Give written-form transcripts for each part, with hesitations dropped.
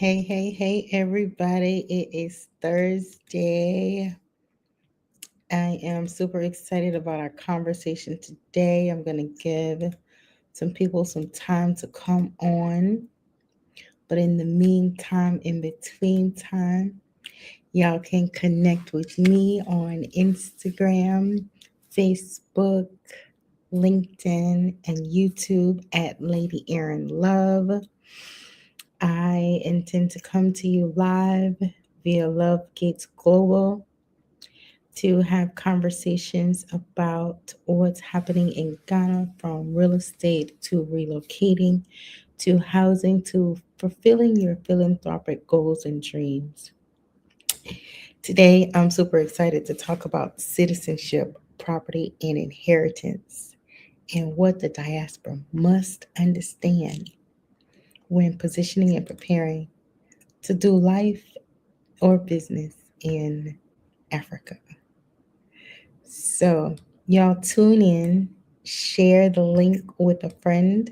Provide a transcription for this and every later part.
Hey, everybody. It is Thursday. I am super excited about our conversation today. I'm going to give some people some time to come on. But in the meantime, in between time, y'all can connect with me on Instagram, Facebook, LinkedIn, and YouTube at Lady Erin Love. I intend to come to you live via Love Gates Global to have conversations about what's happening in Ghana, from real estate to relocating to housing to fulfilling your philanthropic goals and dreams. Today, I'm super excited to talk about citizenship, property, and inheritance, and what the diaspora must understand when positioning and preparing to do life or business in Africa. So, y'all tune in, share the link with a friend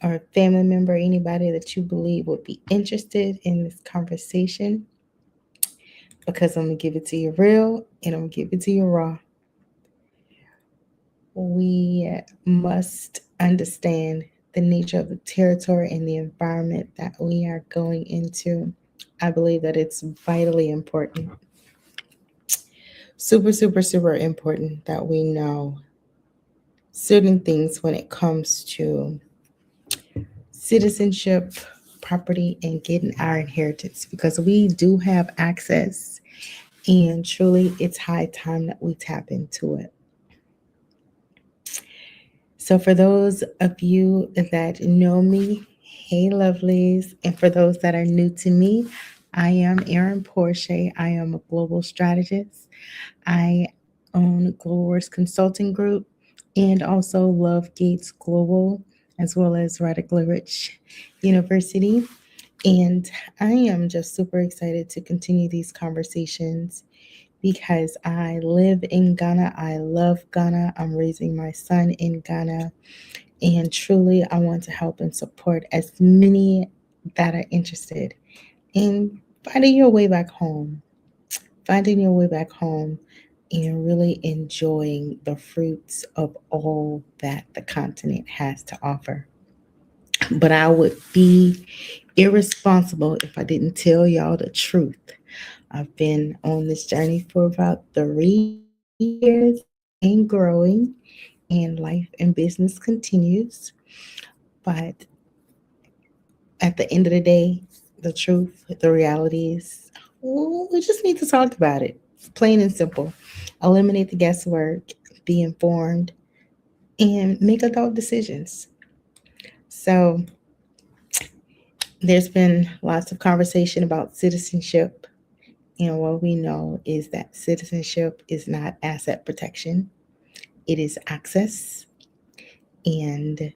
or a family member, anybody that you believe would be interested in this conversation, because I'm going to give it to you real and I'm going to give it to you raw. We must understand the nature of the territory and the environment that we are going into. I believe that it's vitally important, super important that we know certain things when it comes to citizenship, property, and getting our inheritance, because we do have access, and truly it's high time that we tap into it. So, for those of you that know me, hey lovelies, and for those that are new to me, I am Erin Porche. I am a global strategist. I own Global's Consulting Group and also Love Gates Global, as well as Radically Rich University. And I am just super excited to continue these conversations because I live in Ghana. I love Ghana. I'm raising my son in Ghana. And truly, I want to help and support as many that are interested in finding your way back home, finding your way back home, and really enjoying the fruits of all that the continent has to offer. But I would be irresponsible if I didn't tell y'all the truth. I've been on this journey for about 3 years and growing, and life and business continues. But at the end of the day, the truth, the reality is, we just need to talk about it. Plain and simple. Eliminate the guesswork, be informed, and make adult decisions. So, there's been lots of conversation about citizenship. And what we know is that citizenship is not asset protection, it is access. And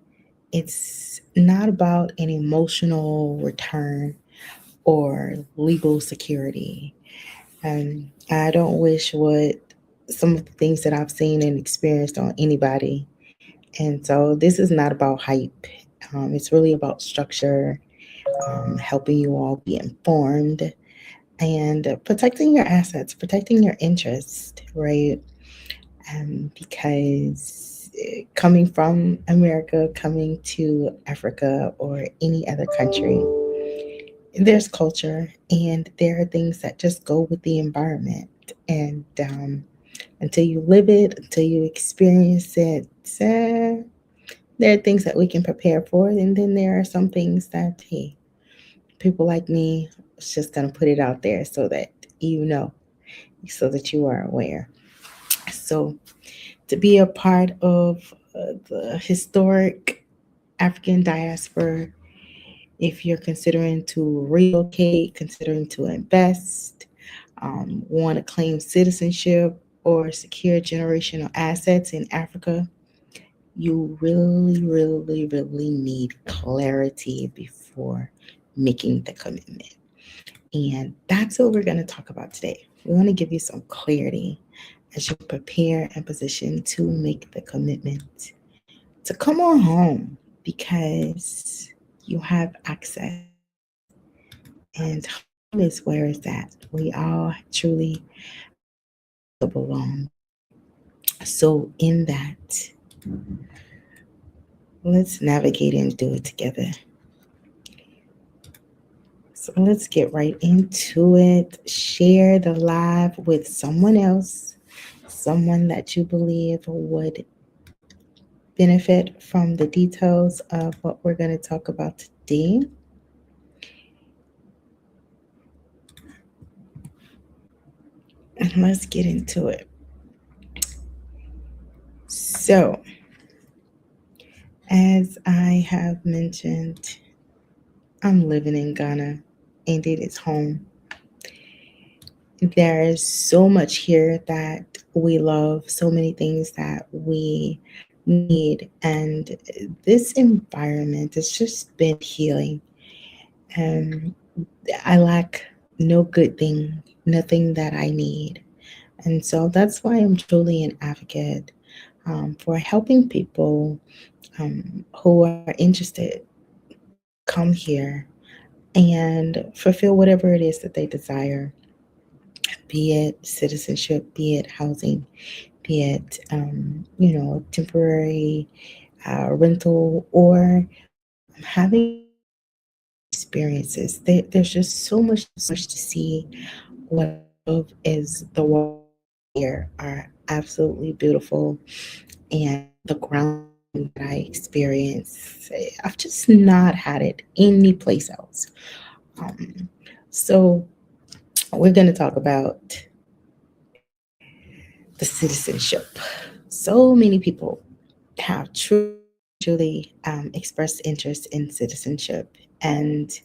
it's not about an emotional return or legal security. I don't wish what some of the things that I've seen and experienced on anybody. And so this is not about hype. It's really about structure, helping you all be informed, and protecting your assets, protecting your interest, right? Because coming from America, coming to Africa or any other country, there's culture and there are things that just go with the environment. And until you live it, until you experience it, there are things that we can prepare for. And then there are some things that, hey, people like me, it's just going to put it out there so that you know, so that you are aware. So, to be a part of the historic African diaspora, if you're considering to relocate, considering to invest, want to claim citizenship or secure generational assets in Africa, you really need clarity before making the commitment. And that's what we're going to talk about today. We want to give you some clarity as you prepare and position to make the commitment to come on home, because you have access And home is where it's at. We all truly belong. So, in that, let's navigate and do it together. So, let's get right into it. Share the live with someone else, someone that you believe would benefit from the details of what we're going to talk about today. And let's get into it. So, as I have mentioned, I'm living in Ghana and it is home. There is so much here that we love, so many things that we need, and this environment has just been healing. And I lack no good thing, nothing that I need. And so that's why I'm truly an advocate for helping people who are interested come here and fulfill whatever it is that they desire, be it citizenship, be it housing, be it, temporary rental, or having experiences. There's just so much to see. What I love is the walls here are absolutely beautiful, and the grounding that I experience, I've just not had it any place else. Um, so we're going to talk about the citizenship. So many people have truly expressed interest in citizenship, and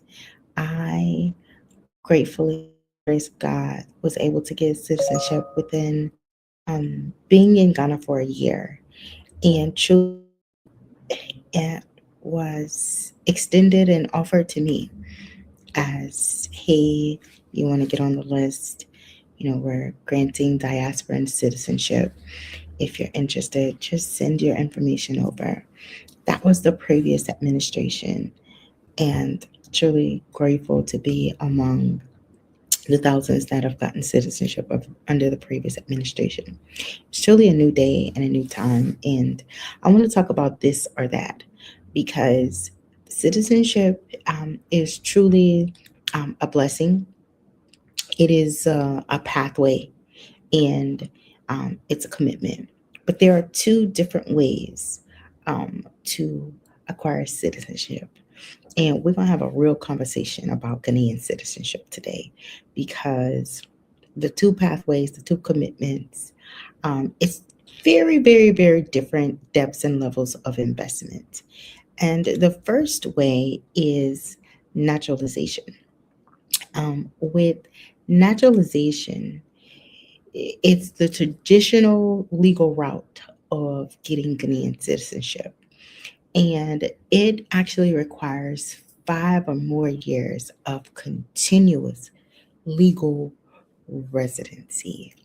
I gratefully, grace of God, was able to get citizenship within being in Ghana for a year, and truly it was extended and offered to me as, hey, you want to get on the list? We're granting diasporan citizenship. If you're interested, just send your information over. That was the previous administration, and truly grateful to be among the thousands that have gotten citizenship under the previous administration. It's truly a new day and a new time, and I want to talk about this or that because citizenship is truly a blessing. It is a pathway, and it's a commitment. But there are two different ways to acquire citizenship. And we're going to have a real conversation about Ghanaian citizenship today because the two pathways, the two commitments, it's very, very, very different depths and levels of investment. And the first way is naturalization. With naturalization, it's the traditional legal route of getting Ghanaian citizenship. And it actually requires 5 or more years of continuous legal residency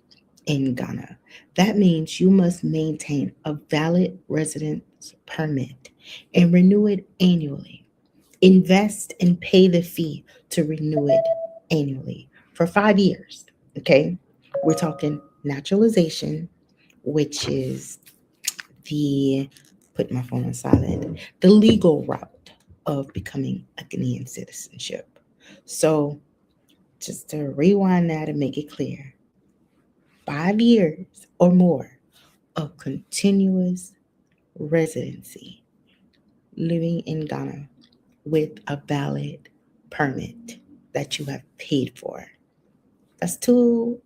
in Ghana. That means you must maintain a valid residence permit and renew it annually. Invest and pay the fee to renew it annually for 5 years. Okay. We're talking naturalization, which is the, put my phone on silent, the legal route of becoming a Ghanaian citizenship. So just to rewind that and make it clear, 5 years or more of continuous residency living in Ghana with a valid permit that you have paid for. That's two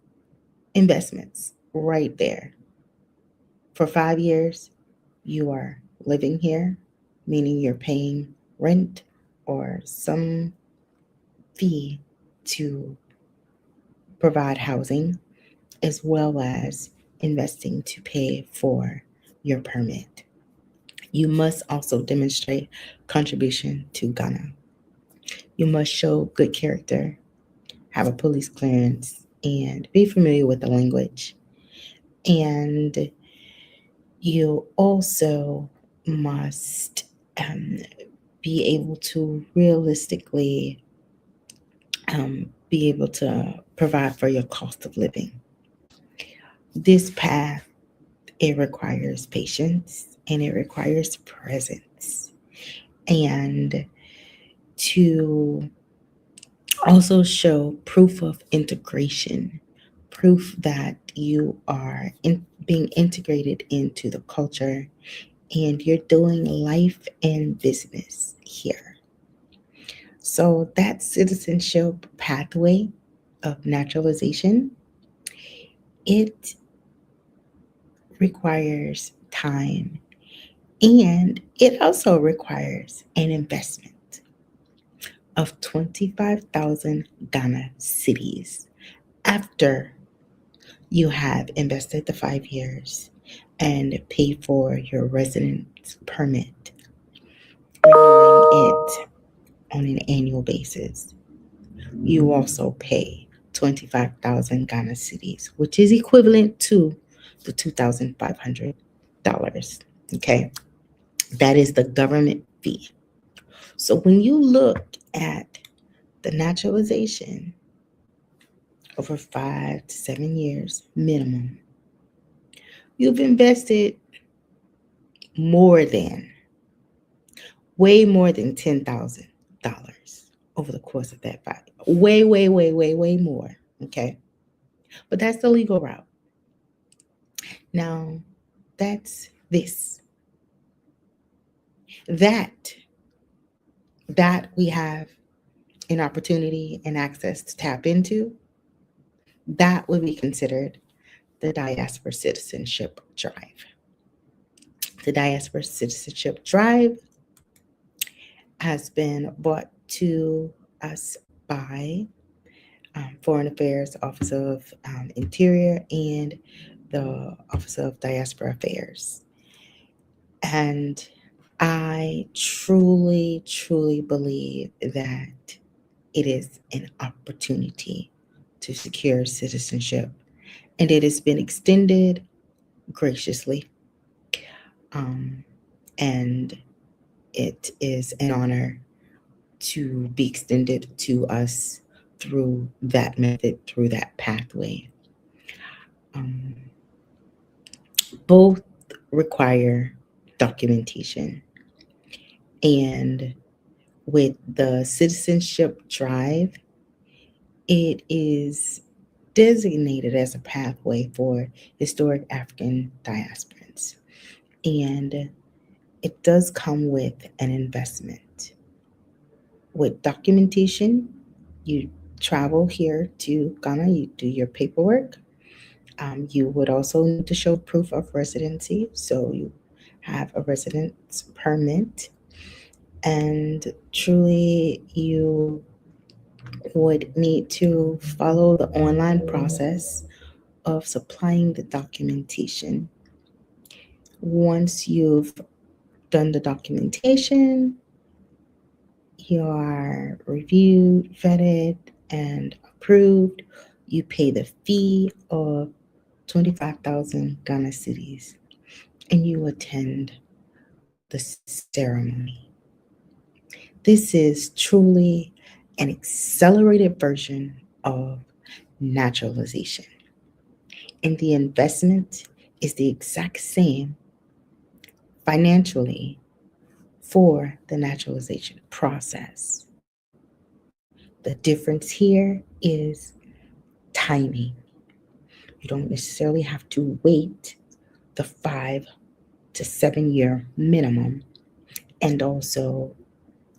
investments right there. For 5 years, you are living here, meaning you're paying rent or some fee to provide housing, as well as investing to pay for your permit. You must also demonstrate contribution to Ghana. You must show good character, have a police clearance, and be familiar with the language. And you also must be able to realistically be able to provide for your cost of living. This path, it requires patience and it requires presence. And to also show proof of integration, proof that you are being integrated into the culture and you're doing life and business here. So that citizenship pathway of naturalization, it requires time and it also requires an investment of 25,000 Ghana cities after you have invested the 5 years and paid for your residence permit, renewing it on an annual basis. You also pay 25,000 Ghana cities, which is equivalent to the $2,500. Okay, that is the government fee. So when you look at the naturalization over 5 to 7 years minimum, you've invested more than, way more than $10,000 over the course of that 5. Way more. Okay, but that's the legal route. Now, that's this. That we have an opportunity and access to tap into, that would be considered the diaspora citizenship drive. The diaspora citizenship drive has been brought to us by Foreign Affairs, Office of Interior, and the Office of Diaspora Affairs. And I truly, truly believe that it is an opportunity to secure citizenship, and it has been extended graciously. And it is an honor to be extended to us through that method, through that pathway. Both require documentation. And with the citizenship drive, it is designated as a pathway for historic African diasporans. And it does come with an investment. With documentation, you travel here to Ghana, you do your paperwork. You would also need to show proof of residency, so you have a residence permit. And truly, you would need to follow the online process of supplying the documentation. Once you've done the documentation, you are reviewed, vetted, and approved. You pay the fee of 25,000 Ghana cedis, and you attend the ceremony. This is truly an accelerated version of naturalization. And the investment is the exact same financially for the naturalization process. The difference here is timing. You don't necessarily have to wait the 5 to 7 year minimum and also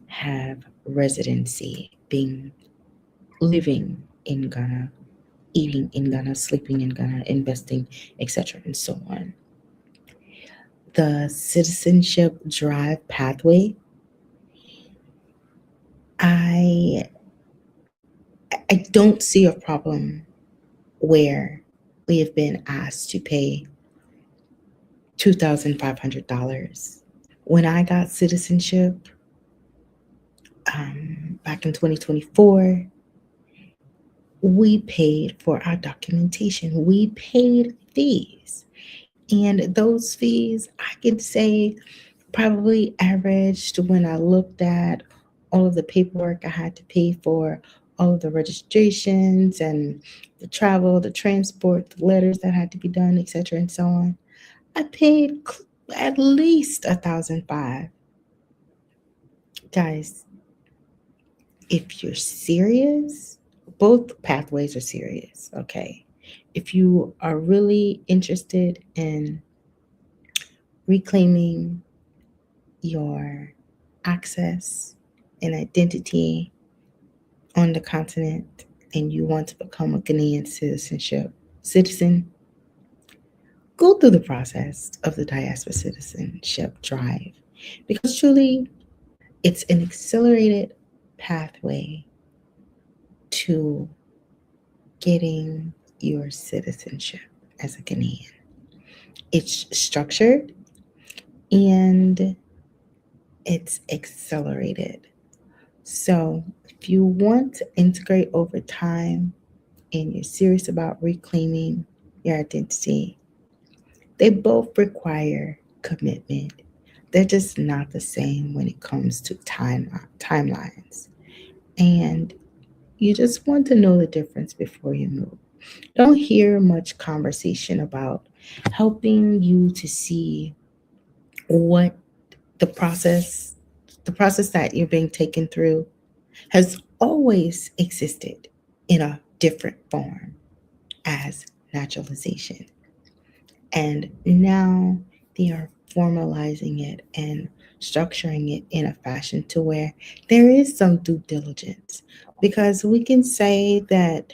have residency, living in Ghana, eating in Ghana, sleeping in Ghana, investing, etc., and so on. The citizenship drive pathway, I don't see a problem where we have been asked to pay $2,500. When I got citizenship back in 2024, we paid for our documentation. We paid fees. And those fees, I could say, probably averaged, when I looked at all of the paperwork I had to pay for, all of the registrations and the travel, the transport, the letters that had to be done, etc., and so on. I paid at least 1,500. Guys, if you're serious, both pathways are serious, okay? If you are really interested in reclaiming your access and identity on the continent and you want to become a Ghanaian citizen, go through the process of the diaspora citizenship drive, because truly it's an accelerated pathway to getting your citizenship as a Ghanaian. It's structured and it's accelerated. So, if you want to integrate over time and you're serious about reclaiming your identity, they both require commitment. They're just not the same when it comes to timelines. And you just want to know the difference before you move. Don't hear much conversation about helping you to see what the process the process that you're being taken through has always existed in a different form as naturalization. And now they are formalizing it and structuring it in a fashion to where there is some due diligence. Because we can say that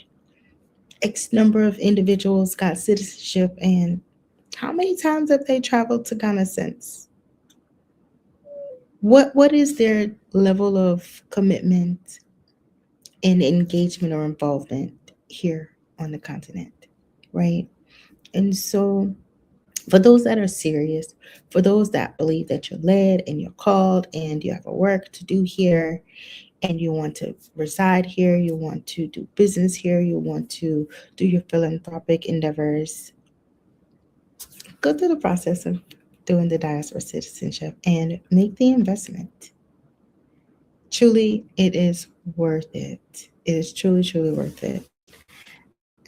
X number of individuals got citizenship, and how many times have they traveled to Ghana since? What is their level of commitment and engagement or involvement here on the continent, right? And so, for those that are serious, for those that believe that you're led and you're called and you have a work to do here and you want to reside here, you want to do business here, you want to do your philanthropic endeavors, go through the process of doing the diaspora citizenship and make the investment. Truly, it is worth it. It is truly, truly worth it.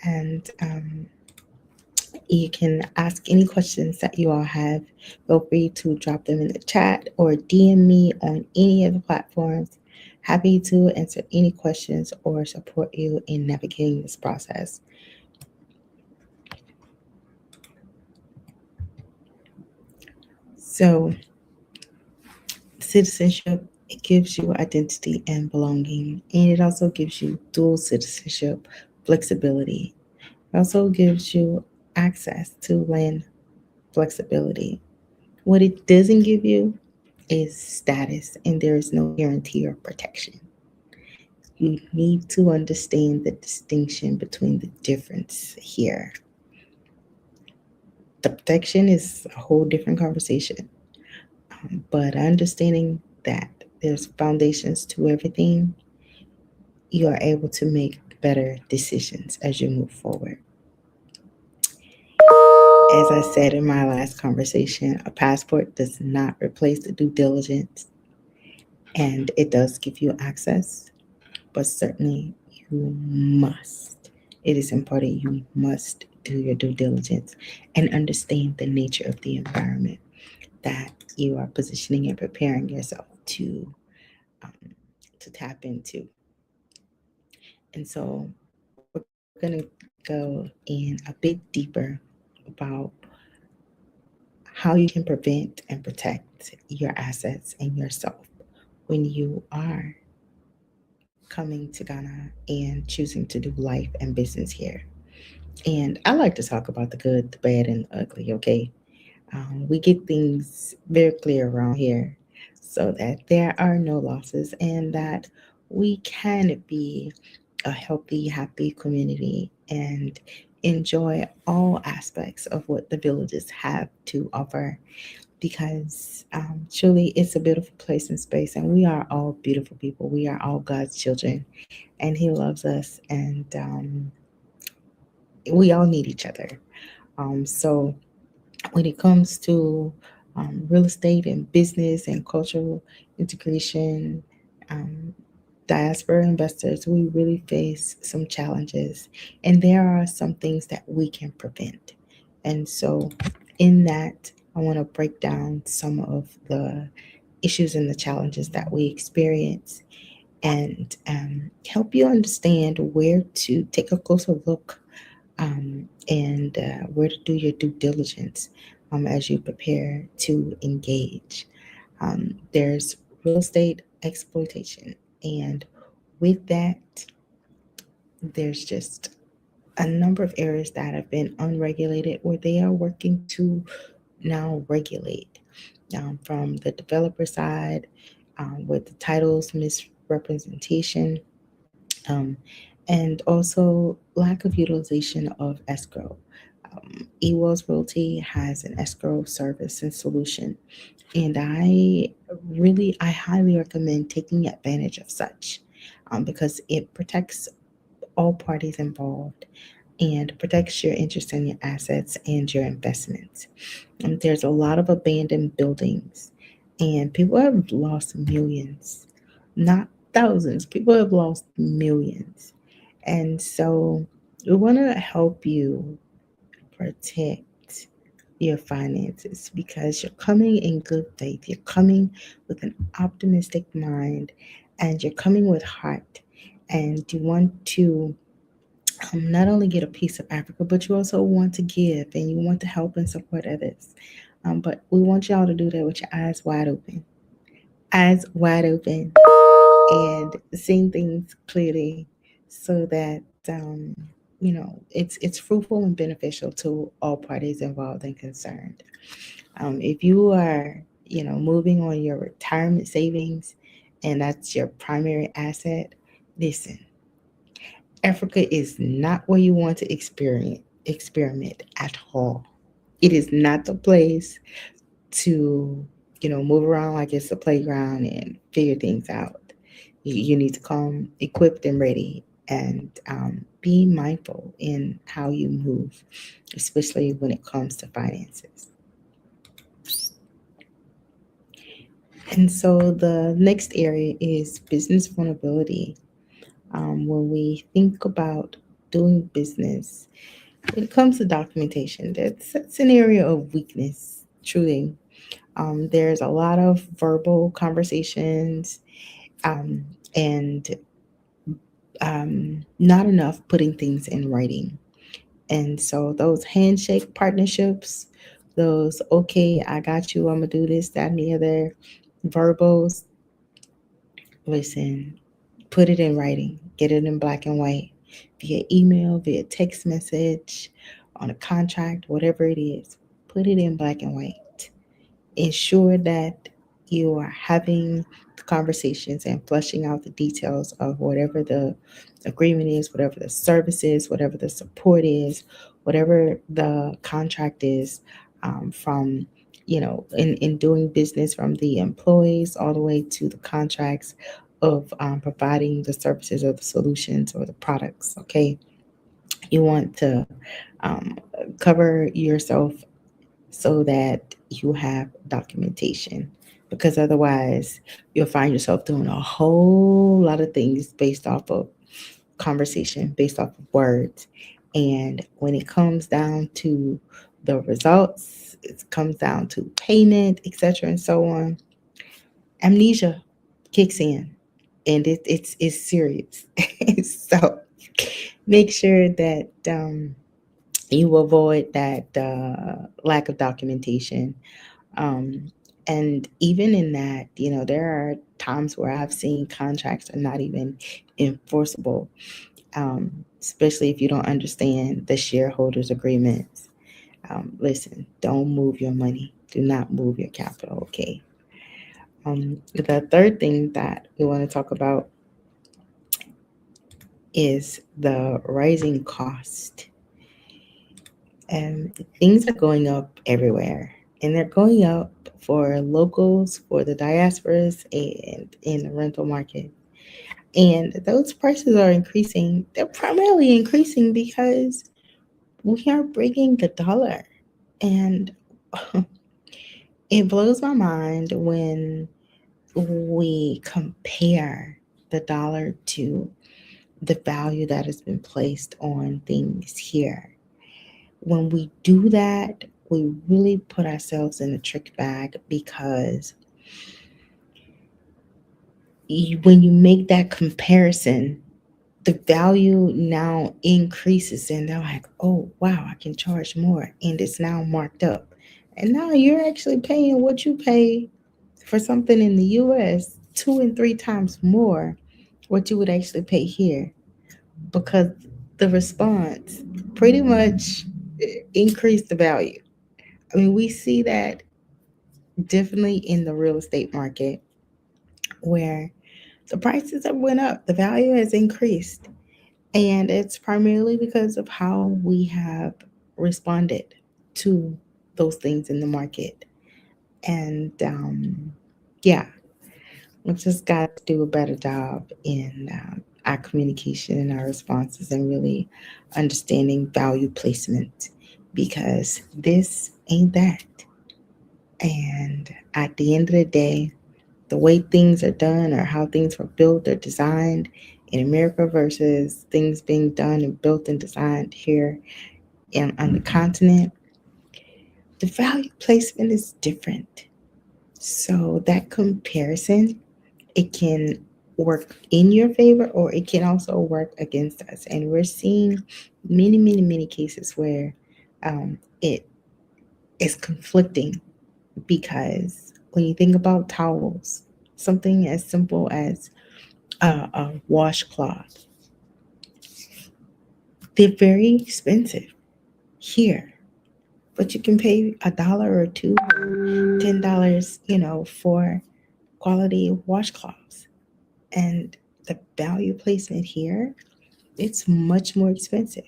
And you can ask any questions that you all have. Feel free to drop them in the chat or DM me on any of the platforms. Happy to answer any questions or support you in navigating this process. So, citizenship, it gives you identity and belonging, and it also gives you dual citizenship flexibility. It also gives you access to land flexibility. What it doesn't give you is status, and there is no guarantee or protection. You need to understand the distinction between the difference here. The protection is a whole different conversation, but understanding that there's foundations to everything, you are able to make better decisions as you move forward. As I said in my last conversation, a passport does not replace the due diligence, and it does give you access, but certainly you must. It is important you must do your due diligence and understand the nature of the environment that you are positioning and preparing yourself um, to tap into. And so we're going to go in a bit deeper about how you can prevent and protect your assets and yourself when you are coming to Ghana and choosing to do life and business here. And I like to talk about the good, the bad, and the ugly, okay? We get things very clear around here so that there are no losses and that we can be a healthy, happy community and enjoy all aspects of what the villages have to offer, because truly it's a beautiful place and space, and we are all beautiful people. We are all God's children, and He loves us, and we all need each other. So when it comes to real estate and business and cultural integration, um, diaspora investors, we really face some challenges, and there are some things that we can prevent. And so, in that, I want to break down some of the issues and the challenges that we experience and help you understand where to take a closer look and where to do your due diligence as you prepare to engage. There's real estate exploitation, and with that, there's just a number of areas that have been unregulated or they are working to now regulate from the developer side with the titles misrepresentation um, and also lack of utilization of escrow. Ewell's Realty has an escrow service and solution, and I highly recommend taking advantage of such because it protects all parties involved and protects your interest in your assets and your investments. There's a lot of abandoned buildings, and people have lost millions, not thousands. People have lost millions. And so we want to help you protect your finances because you're coming in good faith. You're coming with an optimistic mind and you're coming with heart. And you want to not only get a piece of Africa, but you also want to give and you want to help and support others. But we want y'all to do that with your eyes wide open, and seeing things clearly, so that it's fruitful and beneficial to all parties involved and concerned. If you are moving on your retirement savings, and that's your primary asset, listen. Africa is not where you want to experiment at all. It is not the place to, move around like it's a playground and figure things out. You need to come equipped and ready and be mindful in how you move, especially when it comes to finances. And so the next area is business vulnerability. When we think about doing business, when it comes to documentation, that's an area of weakness, truly. There's a lot of verbal conversations um, and not enough putting things in writing. And so those handshake partnerships, those, okay, I got you, I'm going to do this, that, and the other verbals, listen, put it in writing, get it in black and white, via email, via text message, on a contract, whatever it is, put it in black and white. Ensure that you are having the conversations and fleshing out the details of whatever the agreement is, whatever the service is, whatever the support is, whatever the contract is, from in doing business, from the employees all the way to the contracts of providing the services or the solutions or the products. Okay, you want to um, cover yourself so that you have documentation, because otherwise you'll find yourself doing a whole lot of things based off of conversation, based off of words. And when it comes down to the results, it comes down to payment, etc., and so on, amnesia kicks in, and it's serious. So make sure that you avoid that lack of documentation. Um, and even in that, there are times where I've seen contracts are not even enforceable, especially if you don't understand the shareholders' agreements. Listen, don't move your money. Do not move your capital, okay? The third thing that we want to talk about is the rising cost. Things are going up everywhere, and they're going up for locals, for the diasporas, and in the rental market. And those prices are increasing. They're primarily increasing because we are breaking the dollar. And it blows my mind when we compare the dollar to the value that has been placed on things here. When we do that, we really put ourselves in a trick bag, because when you make that comparison, the value now increases, and they're like, oh, wow, I can charge more, and it's now marked up. And now you're actually paying what you pay for something in the US 2 and 3 times more what you would actually pay here, because the response pretty much increased the value. I mean, we see that definitely in the real estate market, where the prices have went up, the value has increased, and it's primarily because of how we have responded to those things in the market. And yeah, we just got to do a better job in our communication and our responses, and really understanding value placement, because this ain't that. And at the end of the day, the way things are done, or how things were built or designed in America versus things being done and built and designed here on the continent, the value placement is different. So that comparison, it can work in your favor, or it can also work against us. And we're seeing many, many, many cases where it is conflicting, because when you think about towels, something as simple as a washcloth, they're very expensive here, but you can pay $1 or two or $10, for quality washcloths. And the value placement here, it's much more expensive,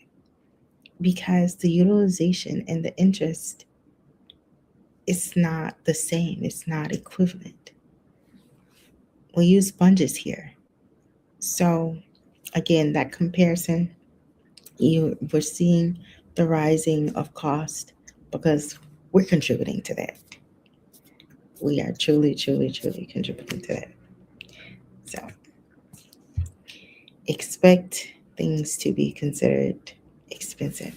because the utilization and the interest is not the same. It's not equivalent. We use sponges here. So again, that comparison, we're seeing the rising of cost, because we're contributing to that. We are truly, truly, truly contributing to that. So expect things to be considered expensive.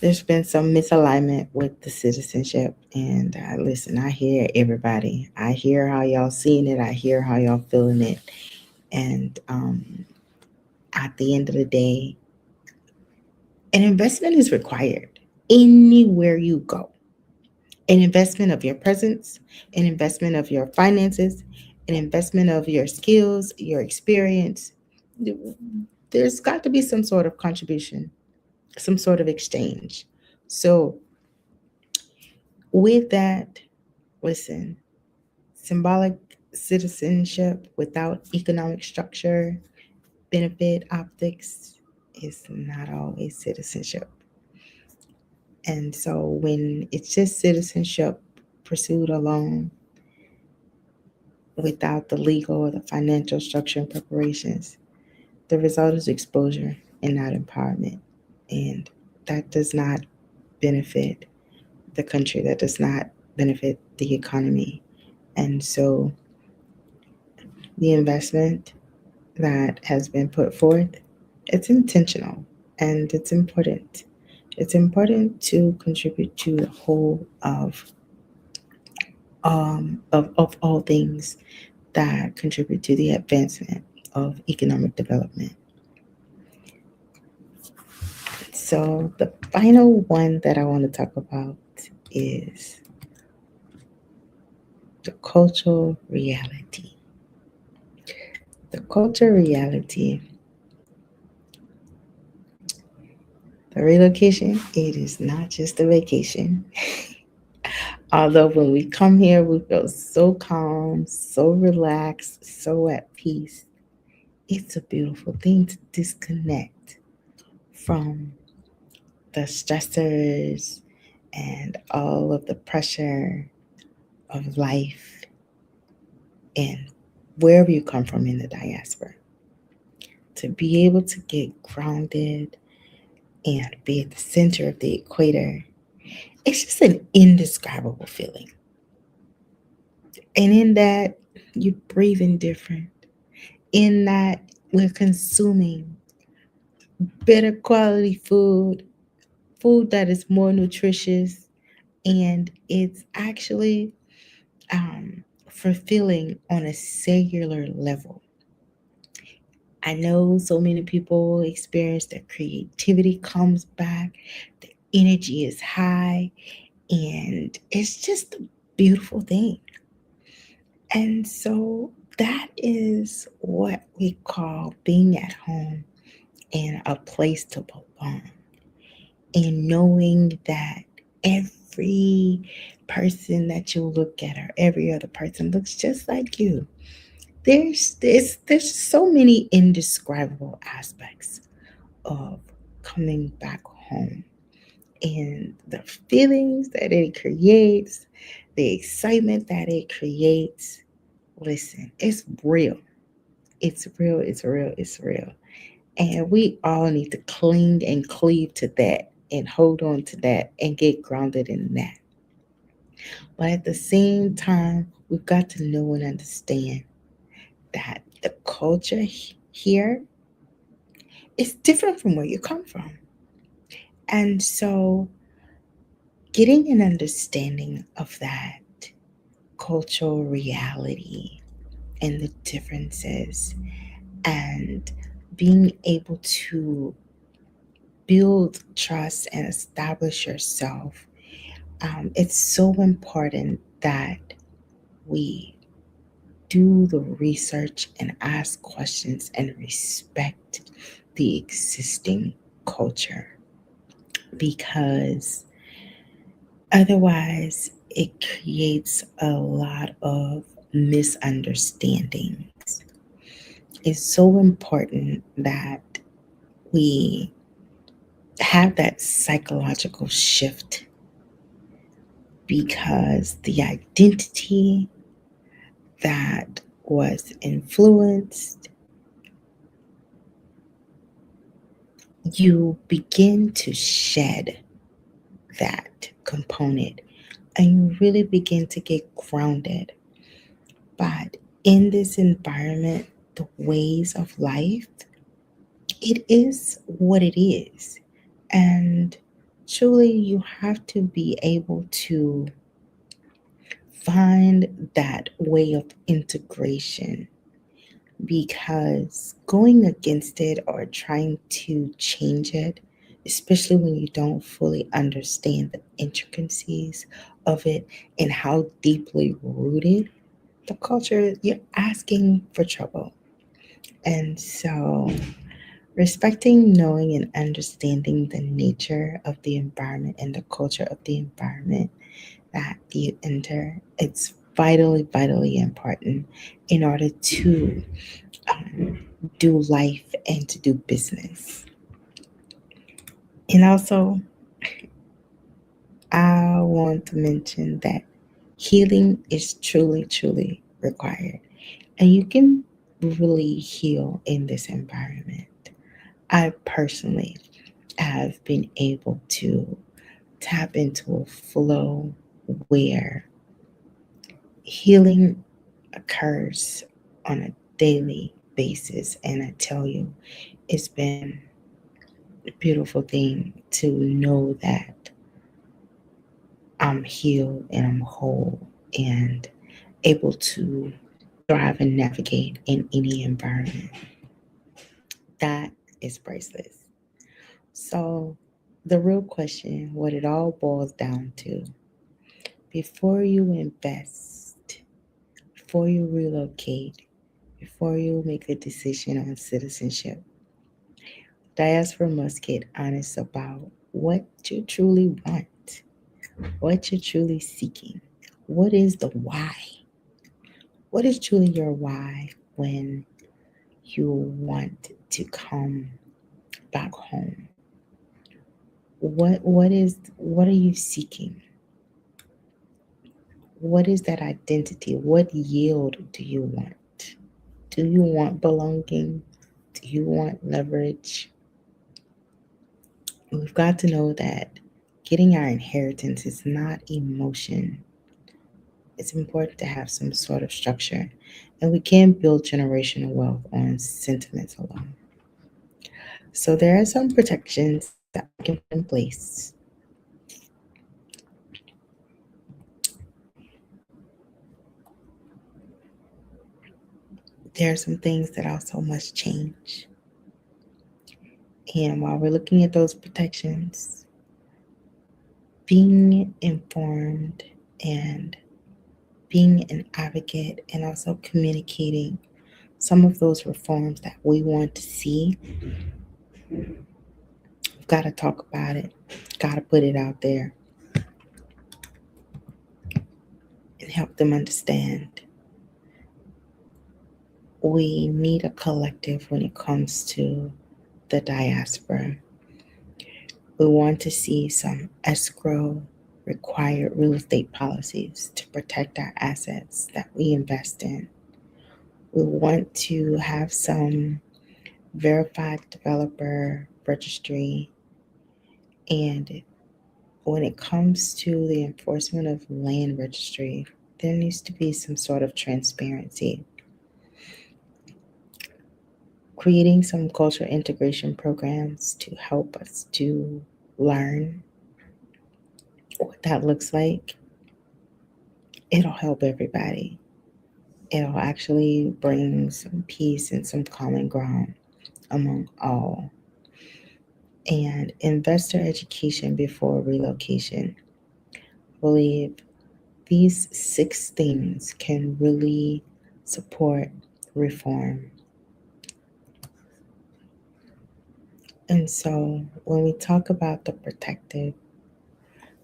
There's been some misalignment with the citizenship, and listen, I hear everybody. I hear how y'all seeing it. I hear how y'all feeling it. And at the end of the day, an investment is required anywhere you go. An investment of your presence, an investment of your finances, an investment of your skills, your experience. There's got to be some sort of contribution, some sort of exchange. So, with that, listen, symbolic citizenship without economic structure, benefit optics is not always citizenship. And so when it's just citizenship pursued alone, without the legal or the financial structure and preparations, the result is exposure and not empowerment. And that does not benefit the country, that does not benefit the economy. And so the investment that has been put forth, it's intentional and it's important. It's important to contribute to the whole of all things that contribute to the advancement of economic development. So the final one that I want to talk about is the cultural reality. The cultural reality, the relocation, it is not just a vacation. Although when we come here, we feel so calm, so relaxed, so at peace. It's a beautiful thing to disconnect from the stressors and all of the pressure of life and wherever you come from in the diaspora. To be able to get grounded and be at the center of the equator, it's just an indescribable feeling. And in that, you're breathing different. in that we're consuming better quality food, food that is more nutritious, and it's actually fulfilling on a cellular level. I know so many people experience that creativity comes back, the energy is high, and it's just a beautiful thing. And so that is what we call being at home and a place to belong. And knowing that every person that you look at or every other person looks just like you. There's so many indescribable aspects of coming back home and the feelings that it creates, the excitement that it creates. Listen, it's real. It's real. It's real. It's real. And we all need to cling and cleave to that and hold on to that and get grounded in that. But at the same time, we've got to know and understand that the culture here is different from where you come from. And so getting an understanding of that cultural reality and the differences and being able to build trust and establish yourself, it's so important that we do the research and ask questions and respect the existing culture, because otherwise it creates a lot of misunderstandings. It's so important that we have that psychological shift, because the identity that was influenced, you begin to shed that component and you really begin to get grounded. But in this environment, the ways of life, it is what it is. And truly, you have to be able to find that way of integration, because going against it or trying to change it, especially when you don't fully understand the intricacies of it and how deeply rooted the culture, you're asking for trouble. And so, respecting, knowing, and understanding the nature of the environment and the culture of the environment that you enter, it's vitally, vitally important in order to um, do life and to do business. And also, I want to mention that healing is truly, truly required. And you can really heal in this environment. I personally have been able to tap into a flow where healing occurs on a daily basis. And I tell you, it's been a beautiful thing to know that I'm healed and I'm whole and able to thrive and navigate in any environment. That is priceless. So, the real question, what it all boils down to, before you invest, before you relocate, before you make a decision on citizenship, diaspora must get honest about what you truly want, what you're truly seeking. What is the why? What is truly your why when you want to come back home? What are you seeking? What is that identity? What yield do you want? Do you want belonging? Do you want leverage? We've got to know that getting our inheritance is not emotion. it's important to have some sort of structure, and we can't build generational wealth on sentiments alone. So there are some protections that we can put in place. There are some things that also must change. And while we're looking at those protections, being informed and being an advocate and also communicating some of those reforms that we want to see, we've got to talk about it, got to put it out there and help them understand. We need a collective when it comes to the diaspora. We want to see some escrow required real estate policies to protect our assets that we invest in. We want to have some verified developer registry. And when it comes to the enforcement of land registry, there needs to be some sort of transparency. Creating some cultural integration programs to help us to learn what that looks like, it'll help everybody. It'll actually bring some peace and some common ground among all. And investor education before relocation. I believe these 6 things can really support reform. And so when we talk about the protective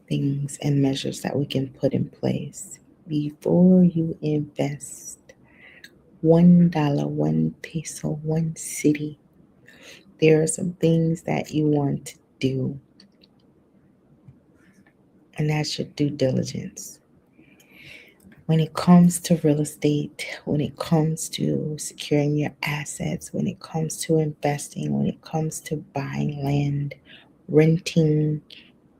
things and measures that we can put in place before you invest $1, 1 peso, 1 city, there are some things that you want to do, and that's your due diligence. When it comes to real estate, when it comes to securing your assets, when it comes to investing, when it comes to buying land, renting,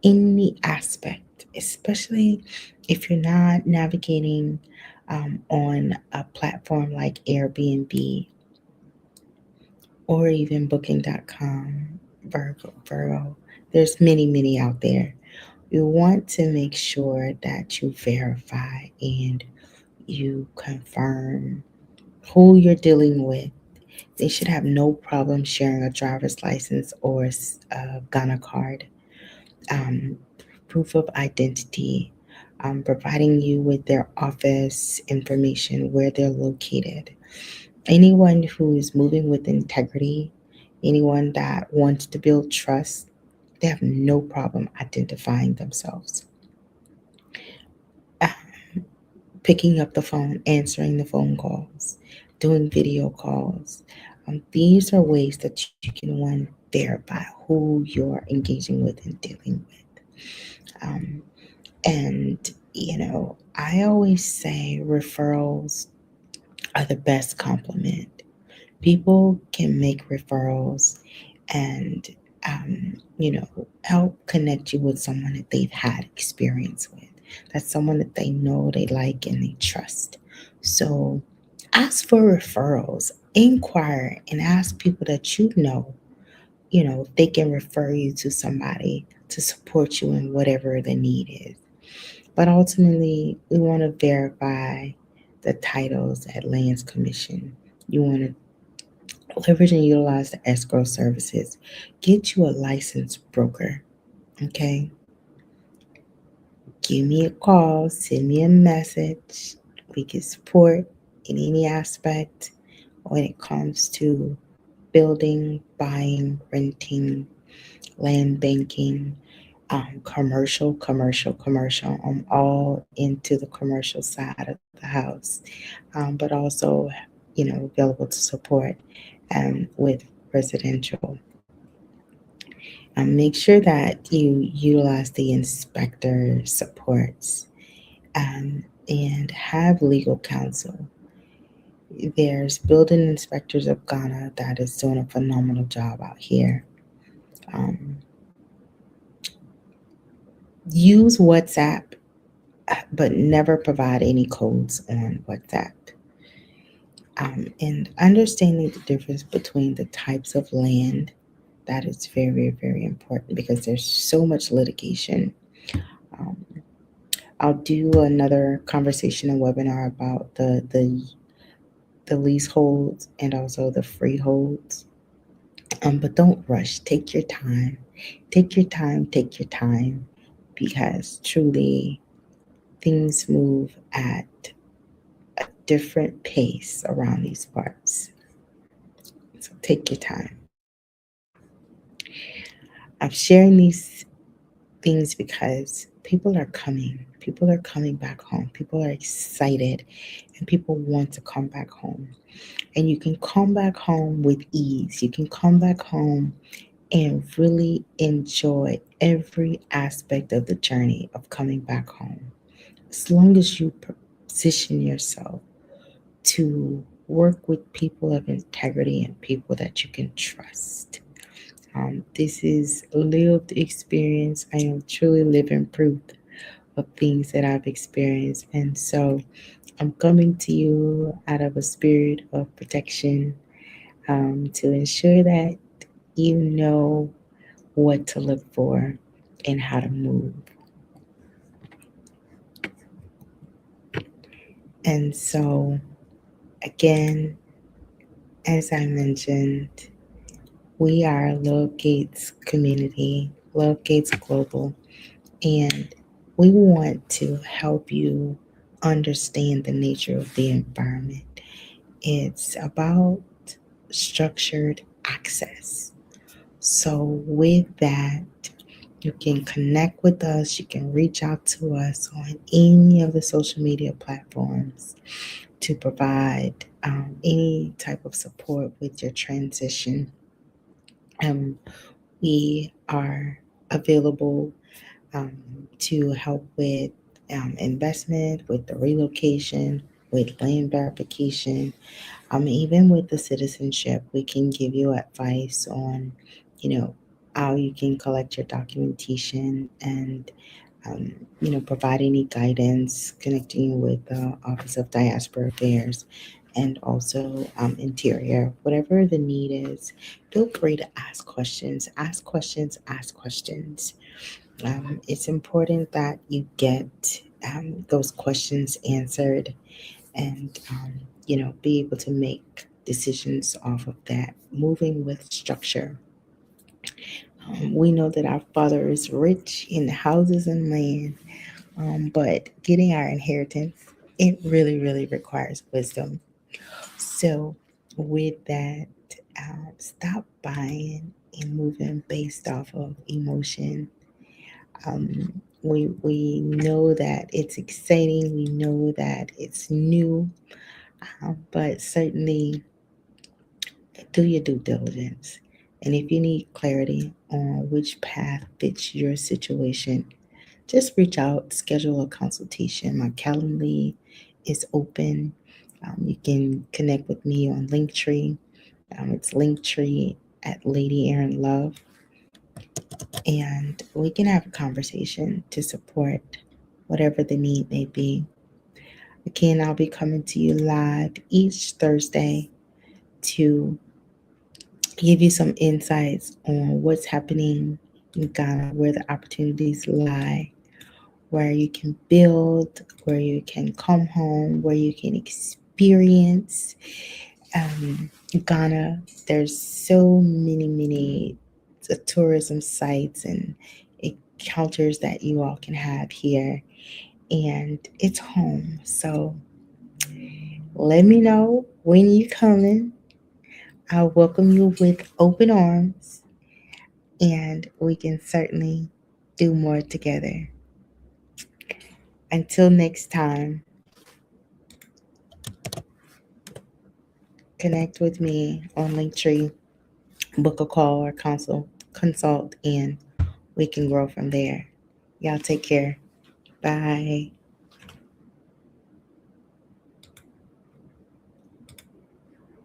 any aspect, especially if you're not navigating on a platform like Airbnb or even booking.com, Virgo. There's many out there. You want to make sure that you verify and you confirm who you're dealing with. They should have no problem sharing a driver's license or a Ghana card, um, proof of identity, providing you with their office information, where they're located. Anyone who is moving with integrity, anyone that wants to build trust, they have no problem identifying themselves. Uh, Picking up the phone, answering the phone calls, doing video calls. These are ways that you can, one, verify who you're engaging with and dealing with. And I always say referrals are the best compliment. People can make referrals and, help connect you with someone that they've had experience with. That's someone that they know, they like, and they trust. So ask for referrals, inquire, and ask people that if they can refer you to somebody to support you in whatever the need is. But ultimately, we want to verify the titles at Lands Commission. You want to leverage and utilize the escrow services. Get you a licensed broker, okay? Give me a call, send me a message. We can support in any aspect when it comes to building, buying, renting, land banking, commercial. I'm all into the commercial side of the house, but also, available to support with residential. Make sure that you utilize the inspector supports and have legal counsel. There's building inspectors of Ghana that is doing a phenomenal job out here. Um, Use WhatsApp but never provide any codes on WhatsApp. And understanding the difference between the types of land, that is very, very important because there's so much litigation. Um, I'll do another conversation and webinar about the leaseholds and also the freeholds. But don't rush. Take your time. Take your time. Take your time, because truly things move at a different pace around these parts. So take your time. I'm sharing these things because people are coming. People are coming back home. People are excited and people want to come back home. And you can come back home with ease. You can come back home and really enjoy every aspect of the journey of coming back home. As long as you position yourself to work with people of integrity and people that you can trust. This is lived experience. I am truly living proof of things that I've experienced. And so I'm coming to you out of a spirit of protection, to ensure that you know what to look for and how to move. And so, again, as I mentioned, we are Love Gates community, Love Gates Global, and we want to help you understand the nature of the environment. It's about structured access. So, with that, you can connect with us. You can reach out to us on any of the social media platforms to provide any type of support with your transition. Um, we are available um, to help with investment, with the relocation, with land verification, even with the citizenship. We can give you advice on, how you can collect your documentation and, provide any guidance connecting you with the Office of Diaspora Affairs and also Interior. Whatever the need is, feel free to ask questions, ask questions, ask questions. It's important that you get those questions answered and, be able to make decisions off of that, moving with structure. We know that our Father is rich in houses and land, but getting our inheritance, it really, really requires wisdom. So, with that, stop buying and moving based off of emotion. We know that it's exciting. We know that it's new, but certainly do your due diligence. And if you need clarity on which path fits your situation, just reach out, schedule a consultation. My Calendly is open. You can connect with me on Linktree. It's Linktree at Lady Erin Love. And we can have a conversation to support whatever the need may be. Again, I'll be coming to you live each Thursday to give you some insights on what's happening in Ghana, where the opportunities lie, where you can build, where you can come home, where you can experience Ghana. There's so many tourism sites and encounters that you all can have here, and it's home. So let me know when you're coming. I'll welcome you with open arms, and we can certainly do more together. Until next time, connect with me on Linktree, book a call or consult, and we can grow from there. Y'all take care. Bye.